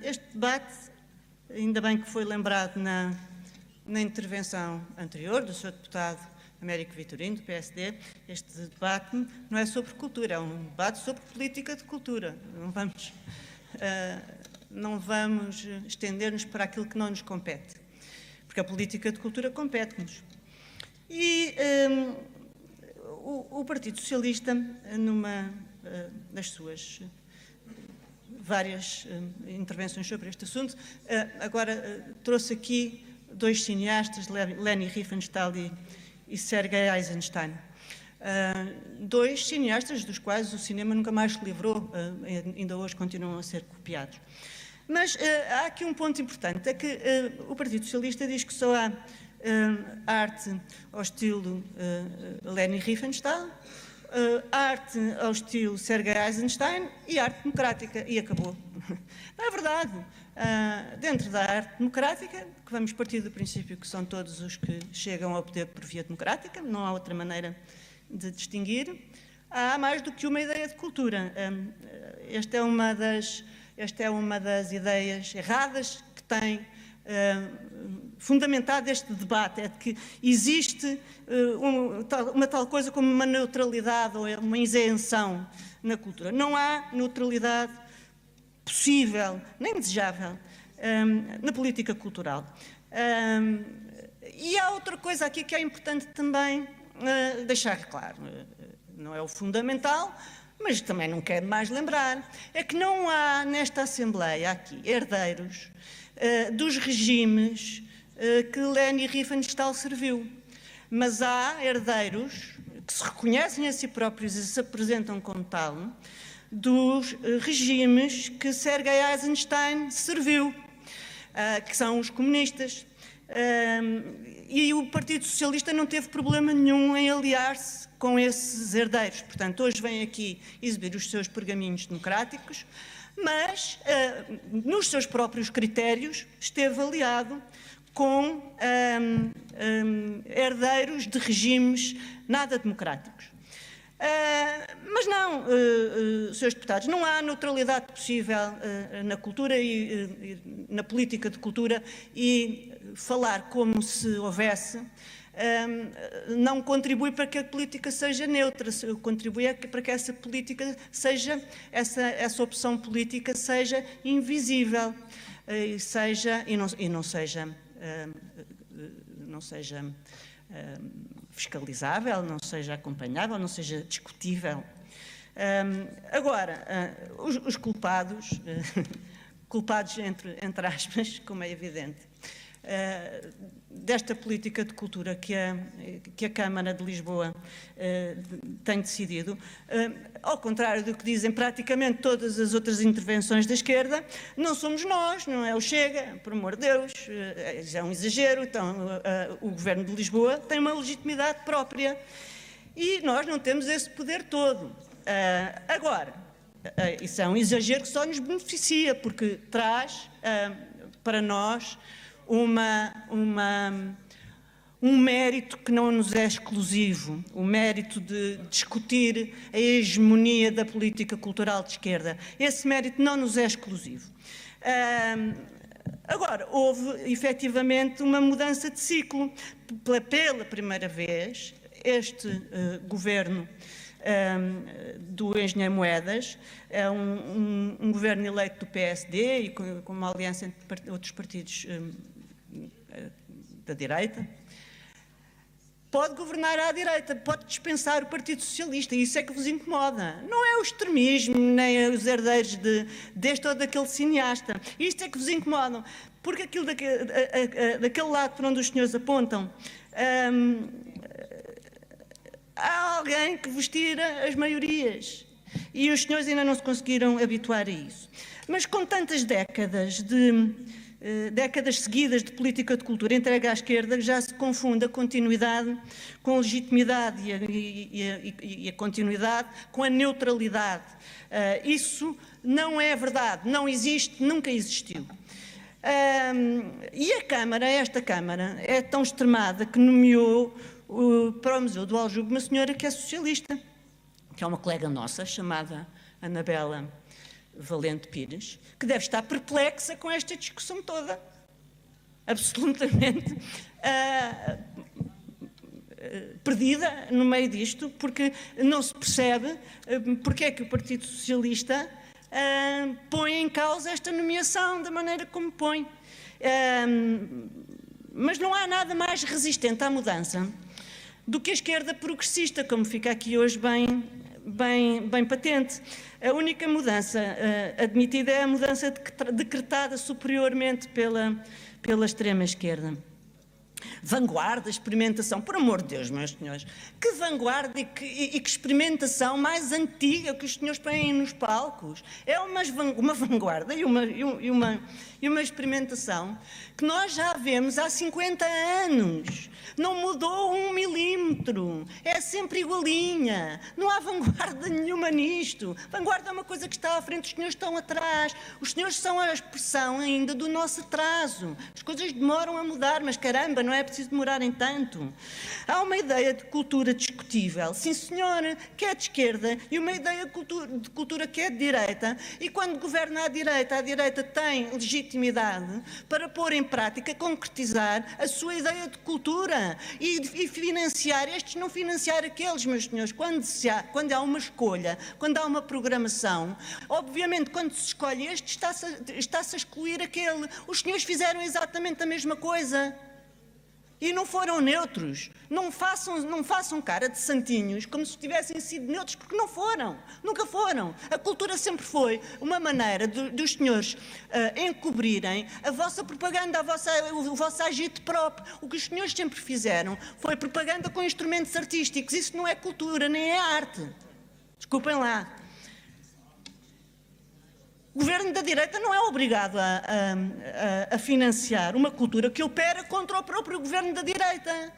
Este debate, ainda bem que foi lembrado na intervenção anterior do Sr. Deputado Américo Vitorino, do PSD, este debate não é sobre cultura, é um debate sobre política de cultura. Não vamos estender-nos para aquilo que não nos compete, porque a política de cultura compete-nos. E o Partido Socialista, numa das suas várias intervenções sobre este assunto, agora trouxe aqui dois cineastas, Leni Riefenstahl e Sergei Eisenstein. Dois cineastas dos quais o cinema nunca mais se livrou, ainda hoje continuam a ser copiados. Mas há aqui um ponto importante, é que o Partido Socialista diz que só há arte ao estilo Leni Riefenstahl, arte ao estilo Sergei Eisenstein e arte democrática, e acabou. Não é verdade. Dentro da arte democrática, que vamos partir do princípio que são todos os que chegam ao poder por via democrática, não há outra maneira de distinguir, há mais do que uma ideia de cultura. Esta é uma das ideias erradas que tem fundamentado este debate, é de que existe uma tal coisa como uma neutralidade ou uma isenção na cultura. Não há neutralidade possível, nem desejável, na política cultural. E há outra coisa aqui que é importante também deixar claro, não é o fundamental, mas também não quero mais lembrar, é que não há nesta Assembleia aqui herdeiros dos regimes que Leni Riefenstahl serviu, mas há herdeiros que se reconhecem a si próprios e se apresentam como tal dos regimes que Sergei Eisenstein serviu, que são os comunistas. E o Partido Socialista não teve problema nenhum em aliar-se com esses herdeiros. Portanto, hoje vem aqui exibir os seus pergaminhos democráticos, mas nos seus próprios critérios esteve aliado com herdeiros de regimes nada democráticos. Mas não, Srs. Deputados, não há neutralidade possível na cultura e na política de cultura, e falar como se houvesse não contribui para que a política seja neutra, contribui para que essa política seja, essa opção política seja invisível e não seja fiscalizável, não seja acompanhável, não seja discutível. Agora, os culpados, culpados entre aspas, como é evidente, desta política de cultura que a Câmara de Lisboa tem decidido, ao contrário do que dizem praticamente todas as outras intervenções da esquerda, não somos nós, não é o Chega, por amor de Deus, é um exagero. Então o Governo de Lisboa tem uma legitimidade própria e nós não temos esse poder todo. Agora, isso é um exagero que só nos beneficia, porque traz para nós um mérito que não nos é exclusivo, o mérito de discutir a hegemonia da política cultural de esquerda. Esse mérito não nos é exclusivo. Agora, houve efetivamente uma mudança de ciclo. Pela primeira vez, este governo do engenheiro Moedas é um governo eleito do PSD e com uma aliança entre outros partidos da direita, pode governar à direita, pode dispensar o Partido Socialista, e isso é que vos incomoda. Não é o extremismo, nem os herdeiros deste ou daquele cineasta. Isto é que vos incomoda, porque aquilo daquele lado para onde os senhores apontam, há alguém que vos tira as maiorias, e os senhores ainda não se conseguiram habituar a isso. Mas com tantas décadas seguidas de política de cultura entregue à esquerda, já se confunde a continuidade com a legitimidade e a continuidade com a neutralidade. Isso não é verdade, não existe, nunca existiu. E esta Câmara é tão extremada que nomeou para o Museu do Aljube uma senhora que é socialista, que é uma colega nossa, chamada Anabela Valente Pires, que deve estar perplexa com esta discussão toda. Absolutamente perdida no meio disto, porque não se percebe porque é que o Partido Socialista põe em causa esta nomeação da maneira como põe. Mas não há nada mais resistente à mudança do que a esquerda progressista, como fica aqui hoje bem patente. A única mudança admitida é a mudança decretada superiormente pela extrema-esquerda. Vanguarda, experimentação, por amor de Deus, meus senhores, que vanguarda e que experimentação mais antiga que os senhores põem nos palcos. É uma vanguarda e uma experimentação que nós já vemos há 50 anos. Não mudou 1 milímetro, é sempre igualinha, não há vanguarda nenhuma nisto. Vanguarda é uma coisa que está à frente, os senhores estão atrás. Os senhores são a expressão ainda do nosso atraso. As coisas demoram a mudar, mas caramba, não é preciso demorarem tanto. Há uma ideia de cultura discutível, sim senhora, que é de esquerda, e uma ideia de cultura que é de direita, e quando governa a direita tem legitimidade para pôr em prática, concretizar a sua ideia de cultura e financiar estes, não financiar aqueles, meus senhores. Quando há uma escolha, quando há uma programação, obviamente quando se escolhe este, está-se a excluir aquele. Os senhores fizeram exatamente a mesma coisa. E não foram neutros. Não façam cara de santinhos como se tivessem sido neutros, porque não foram. Nunca foram. A cultura sempre foi uma maneira dos senhores encobrirem a vossa propaganda, o vosso agite próprio. O que os senhores sempre fizeram foi propaganda com instrumentos artísticos. Isso não é cultura, nem é arte. Desculpem lá. O governo da direita não é obrigado a financiar uma cultura que opera contra o próprio governo da direita.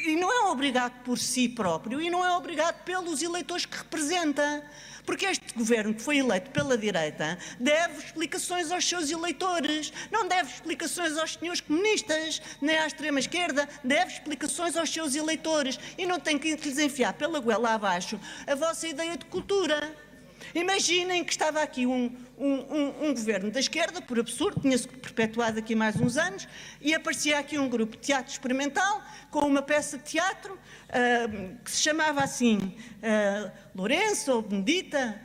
E não é obrigado por si próprio e não é obrigado pelos eleitores que representa. Porque este governo que foi eleito pela direita deve explicações aos seus eleitores, não deve explicações aos senhores comunistas, nem à extrema-esquerda, deve explicações aos seus eleitores e não tem que lhes enfiar pela goela abaixo a vossa ideia de cultura. Imaginem que estava aqui um governo da esquerda, por absurdo, tinha-se perpetuado aqui mais uns anos, e aparecia aqui um grupo de teatro experimental, com uma peça de teatro que se chamava assim, Lourenço ou Benedita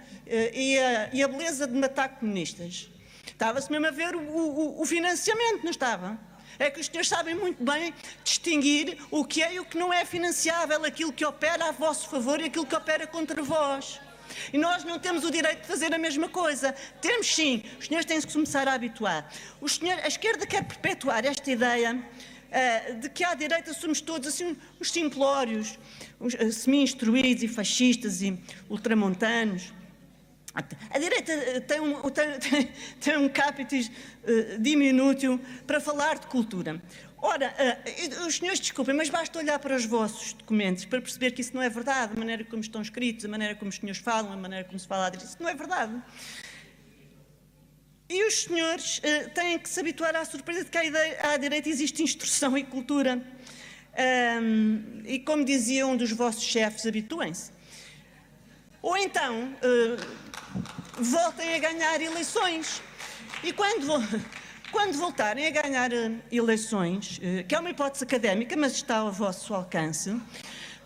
e a beleza de matar comunistas. Estava-se mesmo a ver o financiamento, não estava? É que os senhores sabem muito bem distinguir o que é e o que não é financiável, aquilo que opera a vosso favor e aquilo que opera contra vós. E nós não temos o direito de fazer a mesma coisa. Temos sim, os senhores têm-se que começar a habituar. A esquerda quer perpetuar esta ideia de que à direita somos todos assim os simplórios, os semi-instruídos e fascistas e ultramontanos. A direita tem um capitis diminútil para falar de cultura. Ora, os senhores desculpem, mas basta olhar para os vossos documentos para perceber que isso não é verdade, a maneira como estão escritos, a maneira como os senhores falam, a maneira como se fala à direita, isso não é verdade. E os senhores têm que se habituar à surpresa de que à direita existe instrução e cultura. E como dizia um dos vossos chefes, habituem-se. Ou então, voltem a ganhar eleições. E quando voltarem a ganhar eleições, que é uma hipótese académica, mas está ao vosso alcance,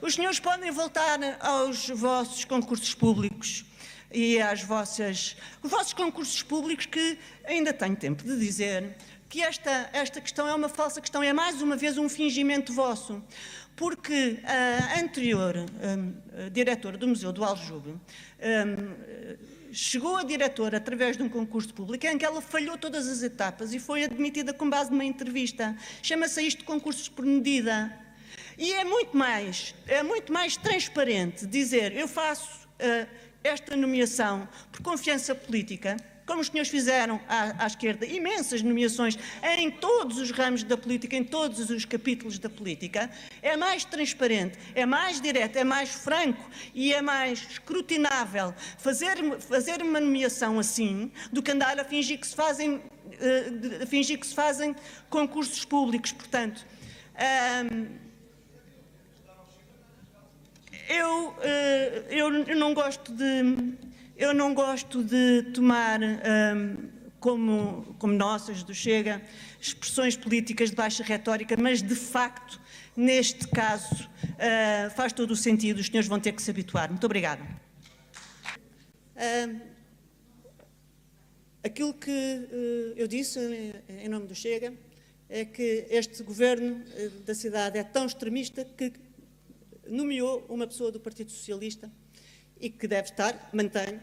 os senhores podem voltar aos vossos concursos públicos e os vossos concursos públicos, que ainda tenho tempo de dizer que esta questão é uma falsa questão, é mais uma vez um fingimento vosso, porque a anterior diretora do Museu do Aljube chegou a diretora através de um concurso público em que ela falhou todas as etapas e foi admitida com base numa entrevista. Chama-se isto de concursos por medida. E é muito mais transparente dizer eu faço esta nomeação por confiança política, como os senhores fizeram à esquerda, imensas nomeações em todos os ramos da política, em todos os capítulos da política, é mais transparente, é mais direto, é mais franco e é mais escrutinável fazer uma nomeação assim do que andar a fingir que se fazem concursos públicos. Portanto, eu não gosto de... Eu não gosto de tomar como nossas do Chega expressões políticas de baixa retórica, mas de facto, neste caso, faz todo o sentido, os senhores vão ter que se habituar. Muito obrigada. Aquilo que eu disse em nome do Chega é que este governo da cidade é tão extremista que nomeou uma pessoa do Partido Socialista e que deve estar, mantenho,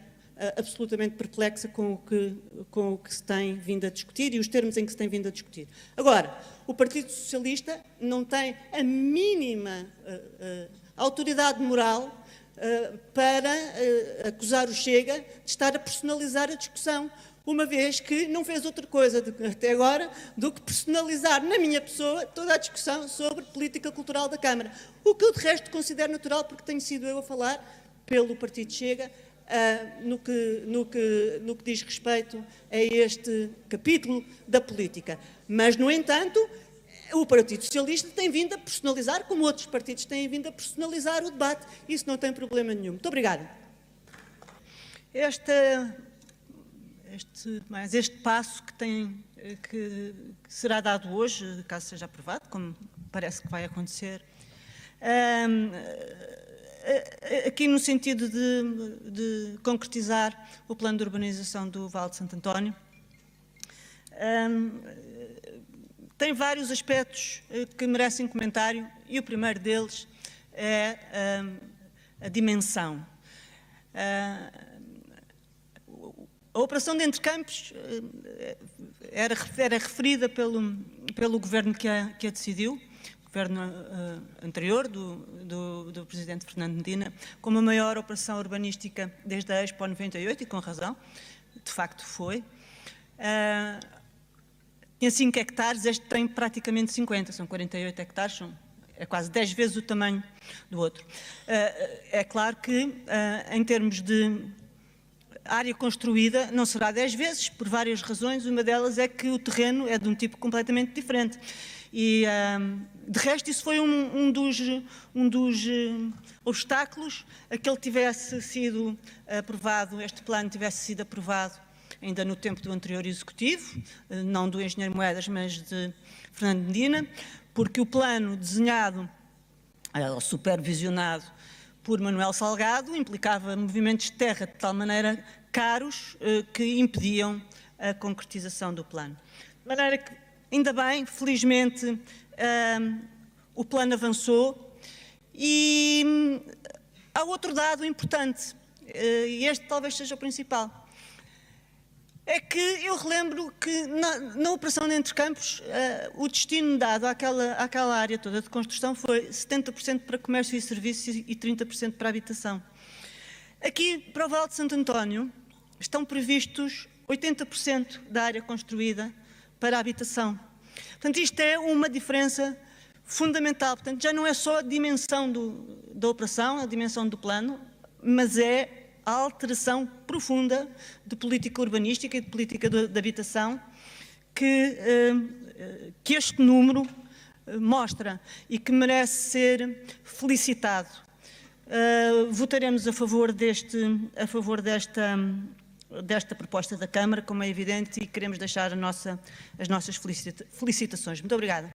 absolutamente perplexa com o que se tem vindo a discutir e os termos em que se tem vindo a discutir. Agora, o Partido Socialista não tem a mínima autoridade moral para acusar o Chega de estar a personalizar a discussão, uma vez que não fez outra coisa até agora do que personalizar na minha pessoa toda a discussão sobre política cultural da Câmara. O que eu, de resto, considero natural, porque tenho sido eu a falar pelo Partido Chega no que diz respeito a este capítulo da política. Mas, no entanto, o Partido Socialista tem vindo a personalizar, como outros partidos têm vindo a personalizar o debate. Isso não tem problema nenhum. Muito obrigada. Este passo que será dado hoje, caso seja aprovado, como parece que vai acontecer, aqui no sentido de concretizar o plano de urbanização do Vale de Santo António, tem vários aspectos que merecem comentário e o primeiro deles é a dimensão. A operação de Entrecampos era referida pelo governo que a decidiu, o governo anterior do presidente Fernando Medina, como a maior operação urbanística desde a Expo 98, e com razão, de facto foi. Tinha 5 hectares, este tem praticamente 50, são 48 hectares, é quase 10 vezes o tamanho do outro. É claro que, em termos de área construída, não será 10 vezes, por várias razões. Uma delas é que o terreno é de um tipo completamente diferente. E, de resto, isso foi um dos obstáculos a que ele tivesse sido aprovado, este plano tivesse sido aprovado ainda no tempo do anterior executivo, não do engenheiro Moedas, mas de Fernando Medina, porque o plano desenhado, ou supervisionado por Manuel Salgado, implicava movimentos de terra de tal maneira caros que impediam a concretização do plano. De maneira que, ainda bem, felizmente, o plano avançou e há outro dado importante, e este talvez seja o principal, é que eu relembro que na operação de Entrecampos o destino dado àquela área toda de construção foi 70% para comércio e serviços e 30% para habitação. Aqui, para o Vale de Santo António, estão previstos 80% da área construída para a habitação. Portanto, isto é uma diferença fundamental. Portanto, já não é só a dimensão da operação, a dimensão do plano, mas é a alteração profunda de política urbanística e de política de habitação que este número mostra e que merece ser felicitado. Votaremos a favor desta proposta da Câmara, como é evidente, e queremos deixar as nossas felicitações. Muito obrigada.